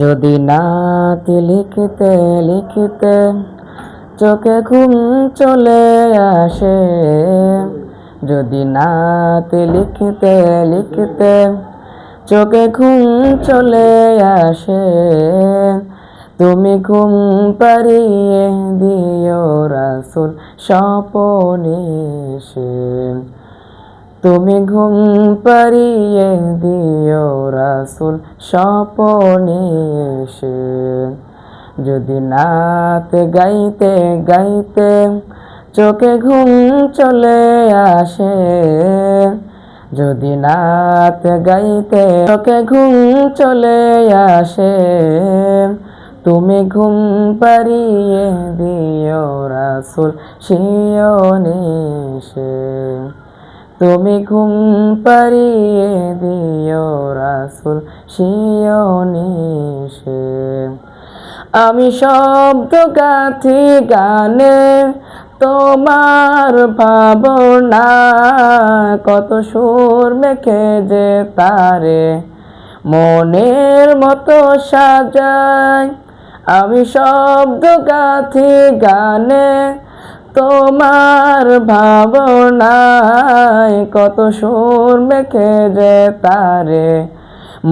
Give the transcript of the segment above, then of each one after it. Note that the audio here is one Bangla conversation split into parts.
যদি নাত লিখতে লিখতে চোখে ঘুম চলে আসে, যদি নাত লিখতে লিখতে চোখে ঘুম চলে আসে, তুমি ঘুম পাড়িয়ে দিও রাসূল স্বপনে এসে। তুমি ঘুম পাড়িয়ে দিও রাসূল স্বপনে এসে। যদি নাত গাইতে গাইতে চোখে ঘুম চলে আসে, যদি নাত গাইতে চোখে ঘুম চলে আসে, তুমি ঘুম পাড়িয়ে দিও রাসূল শিয়নে এসে। তুমি ঘুম পাড়িয়ে দিও রাসূল শিয়নে এসে। আমি শব্দ গাঁথি গানে তোমার ভাবনা, কত সুর মেখে যে তারে মনের মতো সাজাই। আমি শব্দ গাঁথি গানে তোমার ভাবনায়, কত সুর মেখে যে তারে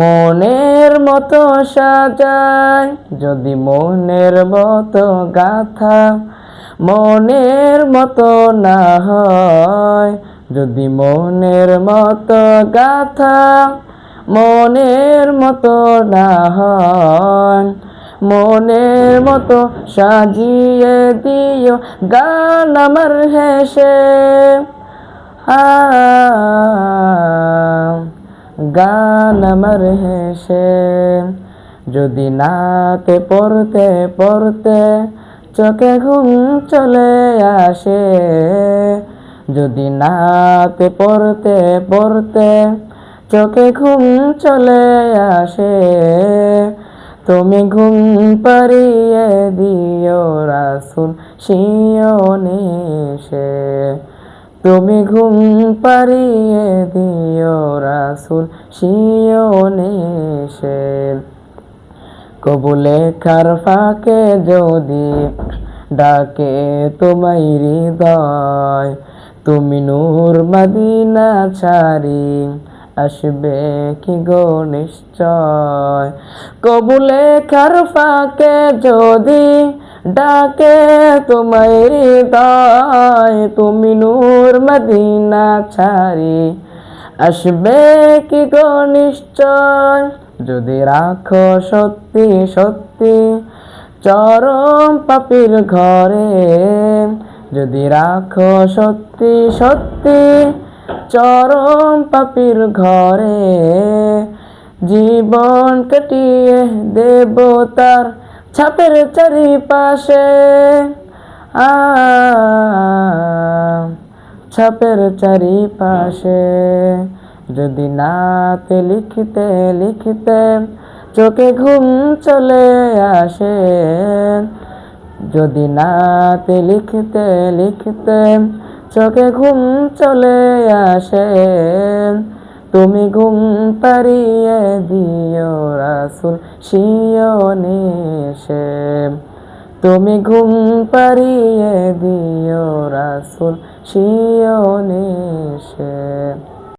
মনের মতো সাজায়। যদি মনের মতো গাথা মনের মতো না হয়, যদি মনের মতো গাথা মনের মতো না হয়, মনের মতো সাজিয়ে দিও গান আমার হেসে। গান আমার হেসে। যদি নাতে পড়তে পড়তে চোখে ঘুম চলে আসে, যদি নাতে পড়তে পড়তে চোখে ঘুম চলে আসে, তুমি ঘুম পাড়িয়ে দিও রাসূল শিয়নে এসে। তুমি ঘুম পাড়িয়ে দিও রাসূল শিয়নে এসে। কবু লেখার ফাঁকে যদি ডাকে তোমায় হৃদয়, তুমি নূর মদিনা ছাড়ি আসবে কি গো নিশ্চয়। কবু লেখার ফাঁকে যদি ডাকে তোমায় হৃদয়, তুমি নূর মদিনা ছাড়ি আসবে কি গো নিশ্চয়। যদি রাখো সত্যি সত্যি চরম পাপীর ঘরে, যদি রাখো সত্যি সত্যি চরম পাপীর ঘরে, জীবন কাটিয়ে দেব তার ছাপের চারিপাশে। ছাপের চারিপাশে। যদি নাতে লিখতে লিখতে চোখে ঘুম চলে আসে, যদি নাতে লিখতে লিখতে চোখে ঘুম চলে আসে, তুমি ঘুম পাড়িয়ে দিও রাসূল শিয়নে এসে। তুমি ঘুম পাড়িয়ে দিও রাসূল শিয়নে এসে।